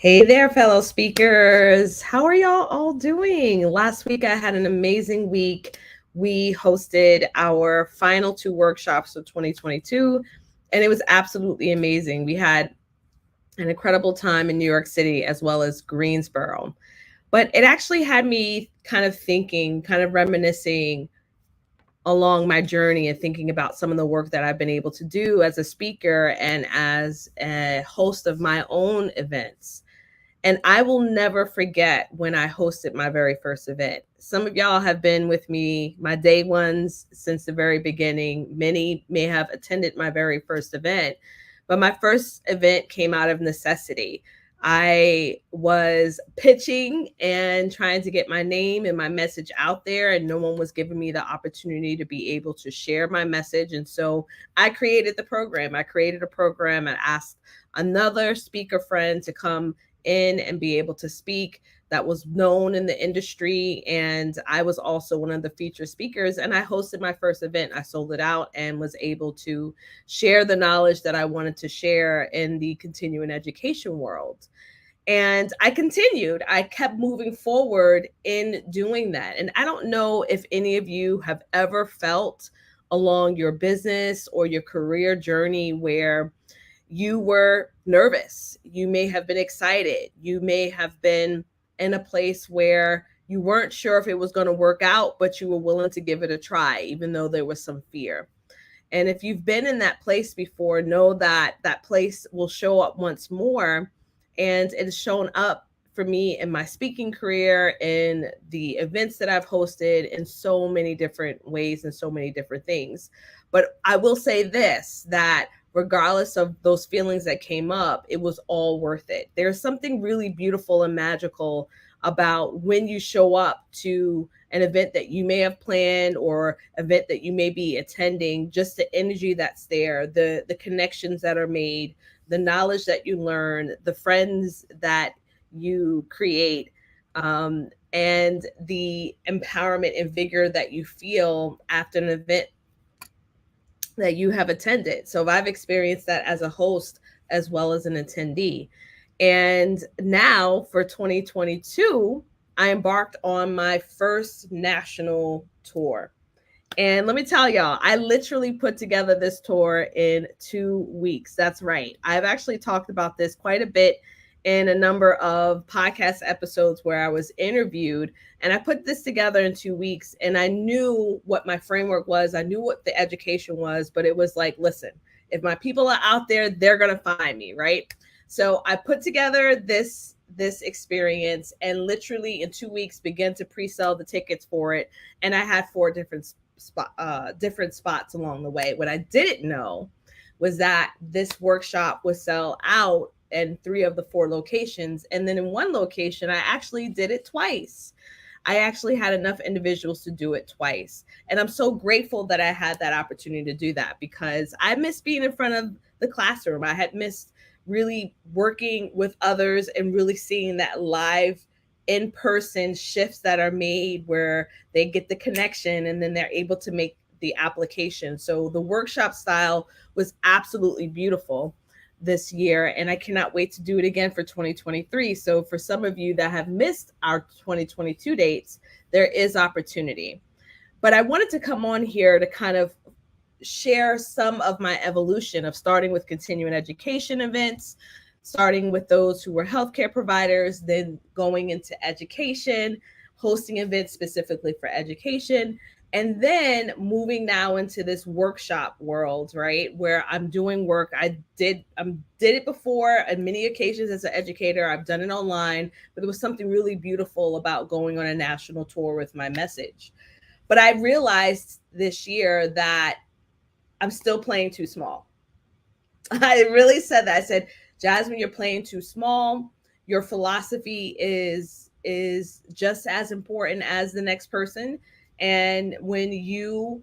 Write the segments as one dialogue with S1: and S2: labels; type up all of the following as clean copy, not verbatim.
S1: Hey there, fellow speakers. How are y'all all doing? Last week, I had an amazing week. We hosted our final two workshops of 2022, and it was absolutely amazing. We had an incredible time in New York City as well as Greensboro. But it actually had me kind of thinking, kind of reminiscing along my journey and thinking about some of the work that I've been able to do as a speaker and as a host of my own events. And I will never forget when I hosted my very first event. Some of y'all have been with me, my day ones, since the very beginning. Many may have attended my very first event, but my first event came out of necessity. I was pitching and trying to get my name and my message out there, and no one was giving me the opportunity to be able to share my message. And so I created the program. I created a program and asked another speaker friend to come in and be able to speak that was known in the industry. And I was also one of the featured speakers. And I hosted my first event. I sold it out and was able to share the knowledge that I wanted to share in the continuing education world. And I continued, I kept moving forward in doing that. And I don't know if any of you have ever felt along your business or your career journey where you were nervous. You may have been excited. You may have been in a place where you weren't sure if it was going to work out, but you were willing to give it a try, even though there was some fear. And if you've been in that place before, know that that place will show up once more. And it has shown up for me in my speaking career, in the events that I've hosted, in so many different ways and so many different things. But I will say this, that regardless of those feelings that came up, it was all worth it. There's something really beautiful and magical about when you show up to an event that you may have planned or event that you may be attending, just the energy that's there, the connections that are made, the knowledge that you learn, the friends that you create, and the empowerment and vigor that you feel after an event that you have attended. So I've experienced that as a host as well as an attendee. And now for 2022, I embarked on my first national tour. And let me tell y'all, I literally put together this tour in 2 weeks. That's right. I've actually talked about this quite a bit in a number of podcast episodes where I was interviewed. And I put this together in 2 weeks, and I knew what my framework was. I knew what the education was, but it was like, listen, if my people are out there, they're going to find me, right? So I put together this experience and literally in 2 weeks began to pre-sell the tickets for it. And I had four different spots along the way. What I didn't know was that this workshop would sell out in three of the four locations. And then in one location, I actually did it twice. I actually had enough individuals to do it twice. And I'm so grateful that I had that opportunity to do that, because I missed being in front of the classroom. I had missed really working with others and really seeing that live in-person shifts that are made where they get the connection and then they're able to make the application. So the workshop style was absolutely beautiful this year, and I cannot wait to do it again for 2023. So for some of you that have missed our 2022 dates, there is opportunity. But I wanted to come on here to kind of share some of my evolution of starting with continuing education events, starting with those who were healthcare providers, then going into education, hosting events specifically for education, and then moving now into this workshop world, right? Where I'm doing work. I did it before on many occasions as an educator. I've done it online, but there was something really beautiful about going on a national tour with my message. But I realized this year that I'm still playing too small. I really said that. I said, Jasmine, you're playing too small. Your philosophy is just as important as the next person. And when you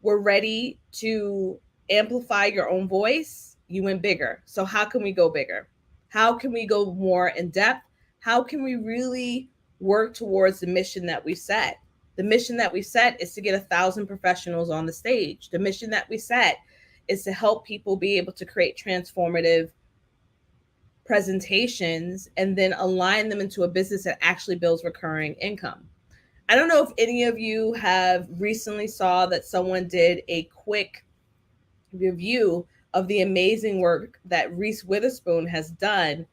S1: were ready to amplify your own voice, you went bigger. So how can we go bigger? How can we go more in depth? How can we really work towards the mission that we set? The mission that we set is to get 1,000 professionals on the stage. The mission that we set is to help people be able to create transformative presentations and then align them into a business that actually builds recurring income. I don't know if any of you have recently saw that someone did a quick review of the amazing work that Reese Witherspoon has done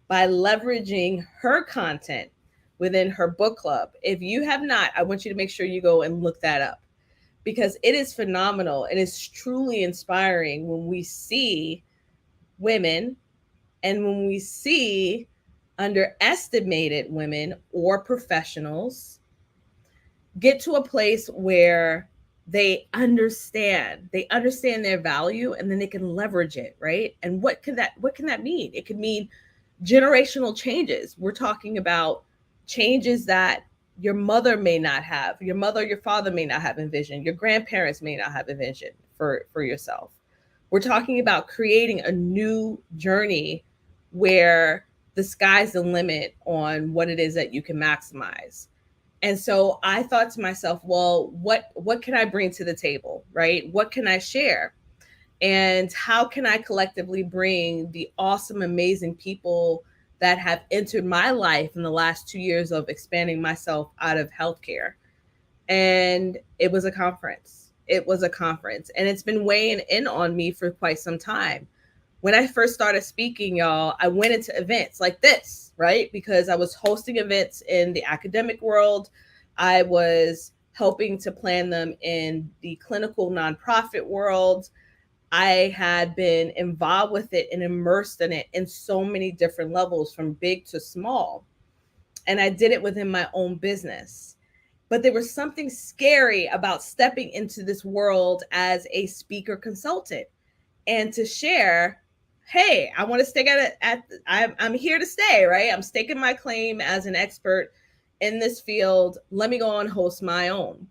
S1: by leveraging her content within her book club. If you have not, I want you to make sure you go and look that up because it is phenomenal and it's truly inspiring when we see women and when we see underestimated women or professionals get to a place where they understand their value and then they can leverage it, right? And what can that mean? It could mean generational changes. We're talking about changes that your mother may not have, your mother, your father may not have envisioned, your grandparents may not have envisioned for yourself. We're talking about creating a new journey where the sky's the limit on what it is that you can maximize. And so I thought to myself, well, what can I bring to the table, right? What can I share? And how can I collectively bring the awesome, amazing people that have entered my life in the last 2 years of expanding myself out of healthcare? And it was a conference. It was a conference. And it's been weighing in on me for quite some time. When I first started speaking, y'all, I went into events like this, right? Because I was hosting events in the academic world. I was helping to plan them in the clinical nonprofit world. I had been involved with it and immersed in it in so many different levels, from big to small. And I did it within my own business. But there was something scary about stepping into this world as a speaker consultant and to share, hey, I want to stay I'm here to stay, right? I'm staking my claim as an expert in this field. Let me go and host my own.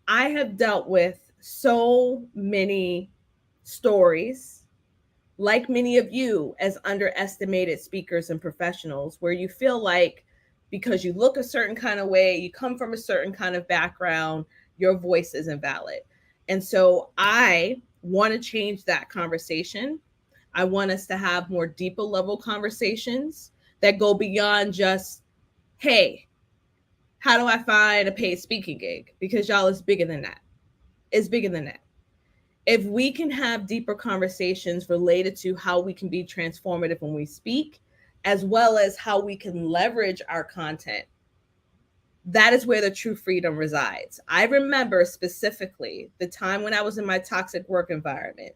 S1: I have dealt with so many stories, like many of you, as underestimated speakers and professionals, where you feel like because you look a certain kind of way, you come from a certain kind of background, your voice isn't valid. And so I want to change that conversation. I want us to have more deeper level conversations that go beyond just, hey, how do I find a paid speaking gig? Because y'all, it's bigger than that. It's bigger than that. If we can have deeper conversations related to how we can be transformative when we speak, as well as how we can leverage our content, that is where the true freedom resides. I remember specifically the time when I was in my toxic work environment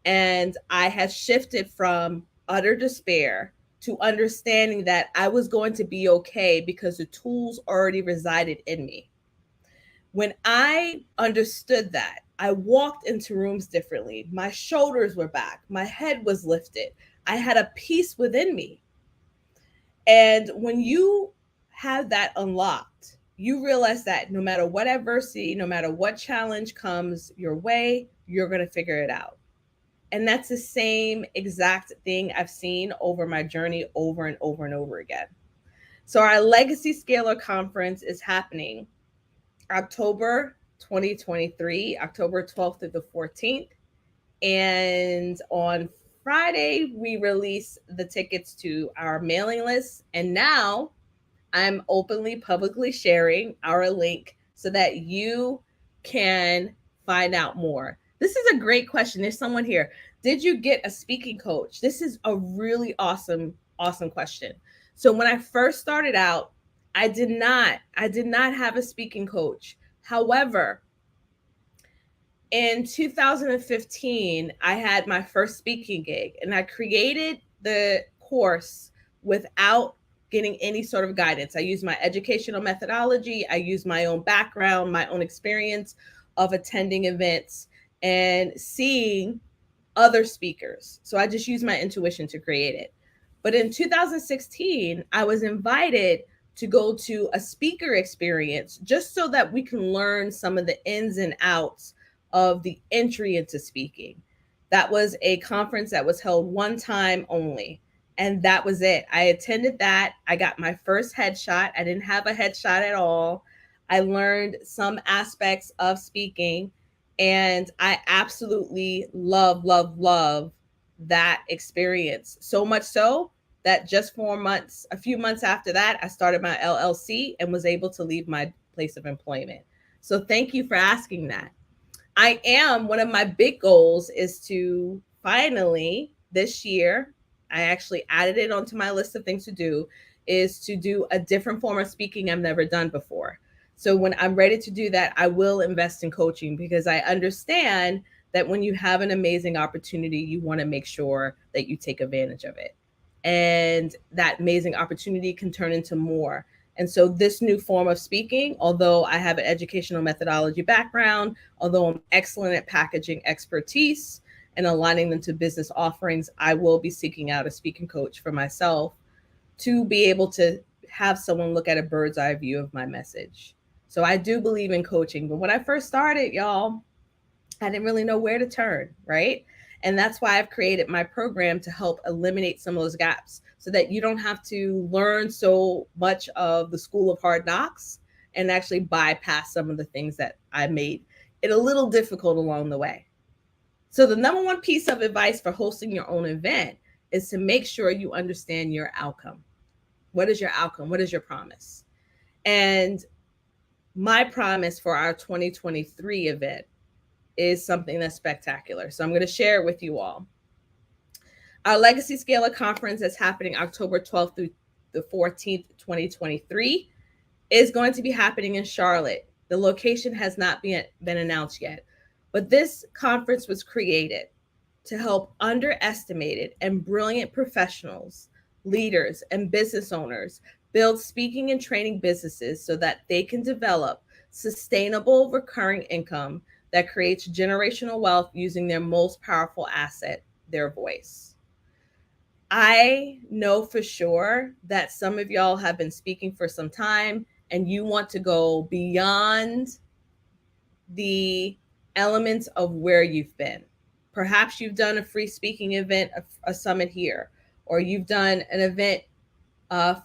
S1: and I had shifted from utter despair to understanding that I was going to be okay because the tools already resided in me. When I understood that, I walked into rooms differently. My shoulders were back. My head was lifted. I had a peace within me. And when you have that unlocked, you realize that no matter what adversity, no matter what challenge comes your way, you're going to figure it out. And that's the same exact thing I've seen over my journey over and over and over again. So our Legacy Scalar Conference is happening October 2023, October 12th through the 14th. And on Friday, we release the tickets to our mailing list. And now I'm openly, publicly sharing our link so that you can find out more. This is a great question. There's someone here. Did you get a speaking coach? This is a really awesome question. So when I first started out, I did not have a speaking coach. However, in 2015, I had my first speaking gig and I created the course without getting any sort of guidance. I used my educational methodology. I used my own background, my own experience of attending events and seeing other speakers. So I just used my intuition to create it. But in 2016, I was invited to go to a speaker experience just so that we can learn some of the ins and outs of the entry into speaking. That was a conference that was held one time only. And that was it. I attended that. I got my first headshot. I didn't have a headshot at all. I learned some aspects of speaking. And I absolutely love that experience. So much so that just a few months after that, I started my LLC and was able to leave my place of employment. So thank you for asking that. One of my big goals is to finally this year, I actually added it onto my list of things to do, is to do a different form of speaking I've never done before. So when I'm ready to do that, I will invest in coaching because I understand that when you have an amazing opportunity, you want to make sure that you take advantage of it. And that amazing opportunity can turn into more. And so this new form of speaking, although I have an educational methodology background, although I'm excellent at packaging expertise and aligning them to business offerings, I will be seeking out a speaking coach for myself to be able to have someone look at a bird's eye view of my message. So I do believe in coaching. But when I first started, y'all, I didn't really know where to turn, right? And that's why I've created my program to help eliminate some of those gaps so that you don't have to learn so much of the school of hard knocks and actually bypass some of the things that I made it a little difficult along the way. So, the number one piece of advice for hosting your own event is to make sure you understand your outcome. What is your outcome? What is your promise? And my promise for our 2023 event is something that's spectacular. So I'm going to share it with you all. Our Legacy Scalar Conference that's happening October 12th through the 14th, 2023 is going to be happening in Charlotte. The location has not been announced yet, but this conference was created to help underestimated and brilliant professionals, leaders, and business owners build speaking and training businesses so that they can develop sustainable recurring income that creates generational wealth using their most powerful asset, their voice. I know for sure that some of y'all have been speaking for some time and you want to go beyond the elements of where you've been. Perhaps you've done a free speaking event, a summit here, or you've done an event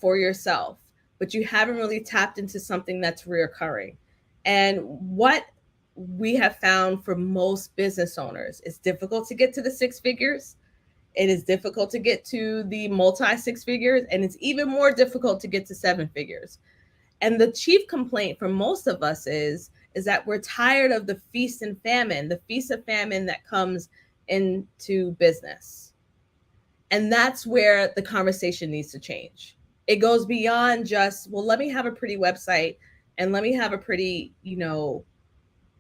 S1: for yourself, but you haven't really tapped into something that's reoccurring. And what we have found for most business owners, it's difficult to get to the six figures. It is difficult to get to the multi six figures, and it's even more difficult to get to seven figures. And the chief complaint for most of us is that we're tired of the feast and famine, the feast of famine that comes into business. And that's where the conversation needs to change. It goes beyond just, well, let me have a pretty website and let me have a pretty,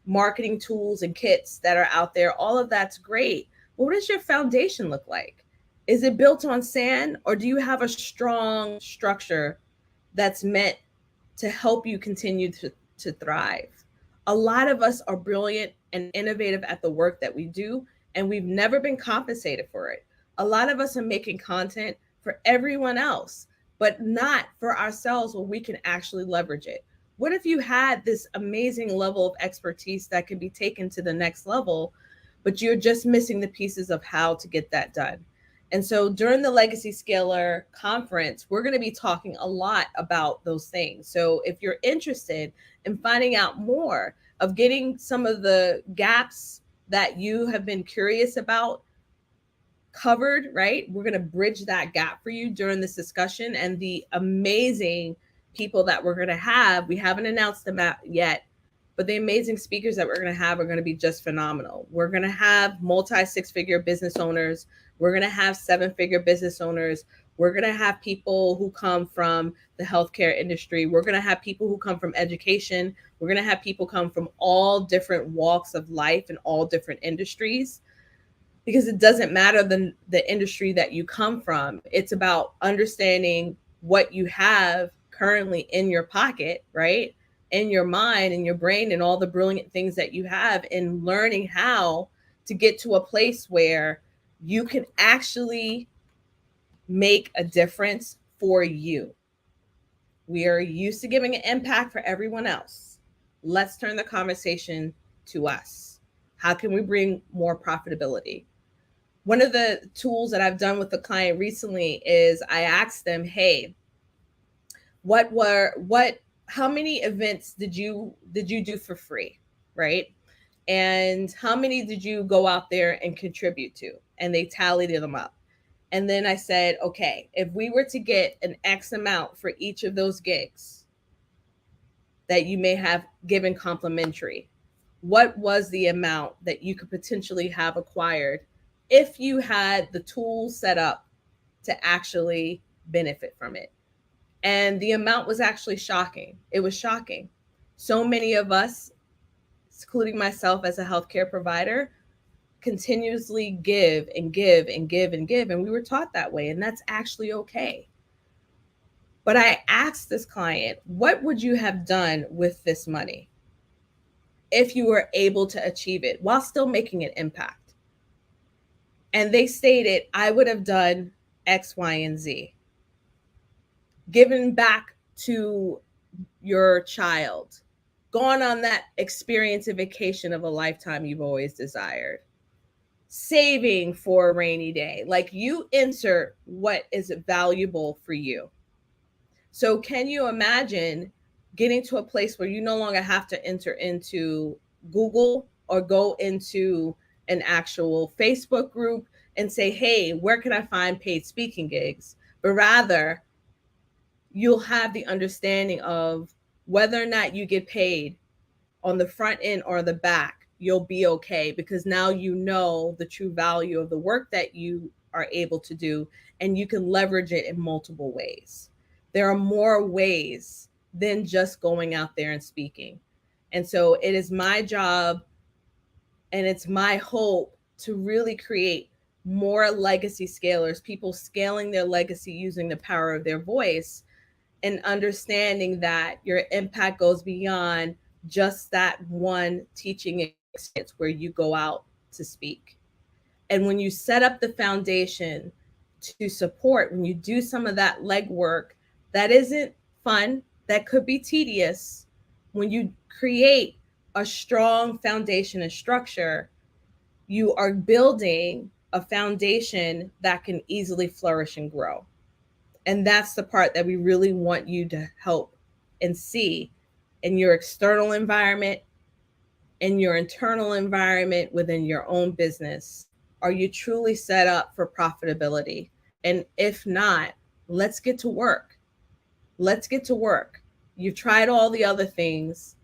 S1: marketing tools and kits that are out there. All of that's great. But what does your foundation look like? Is it built on sand, or do you have a strong structure that's meant to help you continue to thrive? A lot of us are brilliant and innovative at the work that we do, and we've never been compensated for it. A lot of us are making content for everyone else, but not for ourselves where we can actually leverage it. What if you had this amazing level of expertise that could be taken to the next level, but you're just missing the pieces of how to get that done? And so during the Legacy Scalar conference, we're going to be talking a lot about those things. So if you're interested in finding out more of getting some of the gaps that you have been curious about covered, right? We're going to bridge that gap for you during this discussion. And the amazing people that we're going to have, we haven't announced them yet, but the amazing speakers that we're going to have are going to be just phenomenal. We're going to have multi six-figure business owners. We're going to have seven-figure business owners. We're going to have people who come from the healthcare industry. We're going to have people who come from education. We're going to have people come from all different walks of life and all different industries, because it doesn't matter the industry that you come from. It's about understanding what you have currently in your pocket, right? In your mind, in your brain, and all the brilliant things that you have, and learning how to get to a place where you can actually make a difference for you. We are used to giving an impact for everyone else. Let's turn the conversation to us. How can we bring more profitability? One of the tools that I've done with a client recently is I asked them, hey, how many events did you do for free, right? And how many did you go out there and contribute to? and they tallied them up. And then I said, okay, if we were to get an X amount for each of those gigs that you may have given complimentary, what was the amount that you could potentially have acquired if you had the tools set up to actually benefit from it? And the amount was actually shocking. It was shocking. So many of us, including myself as a healthcare provider, continuously give and give and give and give. And we were taught that way. And that's actually okay. But I asked this client, what would you have done with this money if you were able to achieve it while still making an impact? And they stated, I would have done X, Y, and Z. Given back to your child, gone on that experience and vacation of a lifetime you've always desired, saving for a rainy day. Like, you insert what is valuable for you. So can you imagine getting to a place where you no longer have to enter into Google or go into an actual Facebook group and say, hey, where can I find paid speaking gigs? But rather, you'll have the understanding of whether or not you get paid on the front end or the back, you'll be okay, because now you know the true value of the work that you are able to do, and you can leverage it in multiple ways. There are more ways than just going out there and speaking. And so it is my job and it's my hope to really create more legacy scalers, people scaling their legacy using the power of their voice, and understanding that your impact goes beyond just that one teaching experience where you go out to speak. And when you set up the foundation to support, when you do some of that legwork that isn't fun, that could be tedious, when you create a strong foundation and structure, you are building a foundation that can easily flourish and grow. And that's the part that we really want you to help and see in your external environment, in your internal environment, within your own business. Are you truly set up for profitability? And if not, let's get to work. Let's get to work. You've tried all the other things.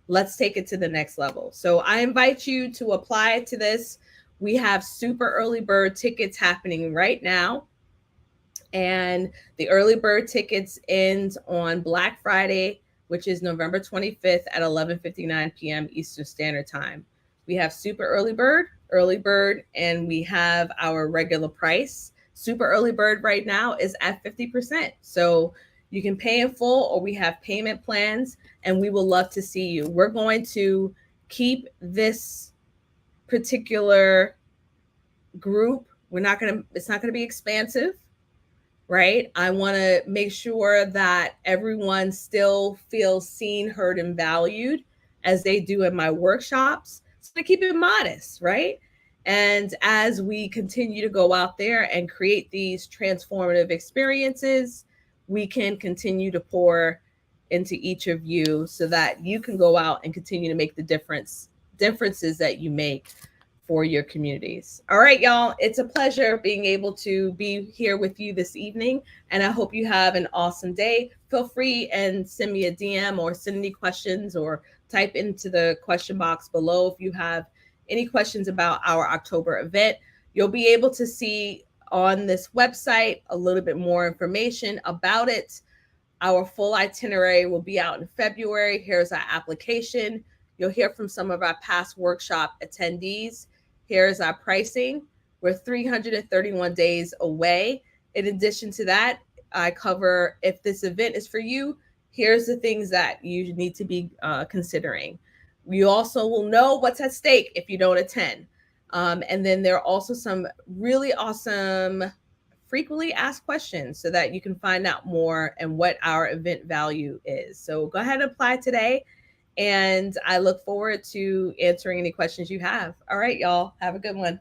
S1: Let's take it to the next level. So I invite you to apply to this. We have super early bird tickets happening right now. And the early bird tickets end on Black Friday, which is November 25th at 11:59 p.m. Eastern Standard Time. We have super early bird, and we have our regular price. Super early bird right now is at 50%. So you can pay in full, or we have payment plans, and we will love to see you. We're going to keep this particular group. It's not going to be expansive, right? I want to make sure that everyone still feels seen, heard, and valued as they do in my workshops. So to keep it modest, right? And as we continue to go out there and create these transformative experiences, we can continue to pour into each of you so that you can go out and continue to make the differences that you make for your communities. All right, y'all, it's a pleasure being able to be here with you this evening, and I hope you have an awesome day. Feel free and send me a DM or send any questions, or type into the question box below if you have any questions about our October event. You'll be able to see on this website a little bit more information about it. Our full itinerary will be out in February. Here's our application. You'll hear from some of our past workshop attendees. Here's our pricing. We're 331 days away. In addition to that, I cover, if this event is for you, here's the things that you need to be considering. You also will know what's at stake if you don't attend. And then there are also some really awesome frequently asked questions so that you can find out more and what our event value is. So go ahead and apply today. And I look forward to answering any questions you have. All right, y'all. Have a good one.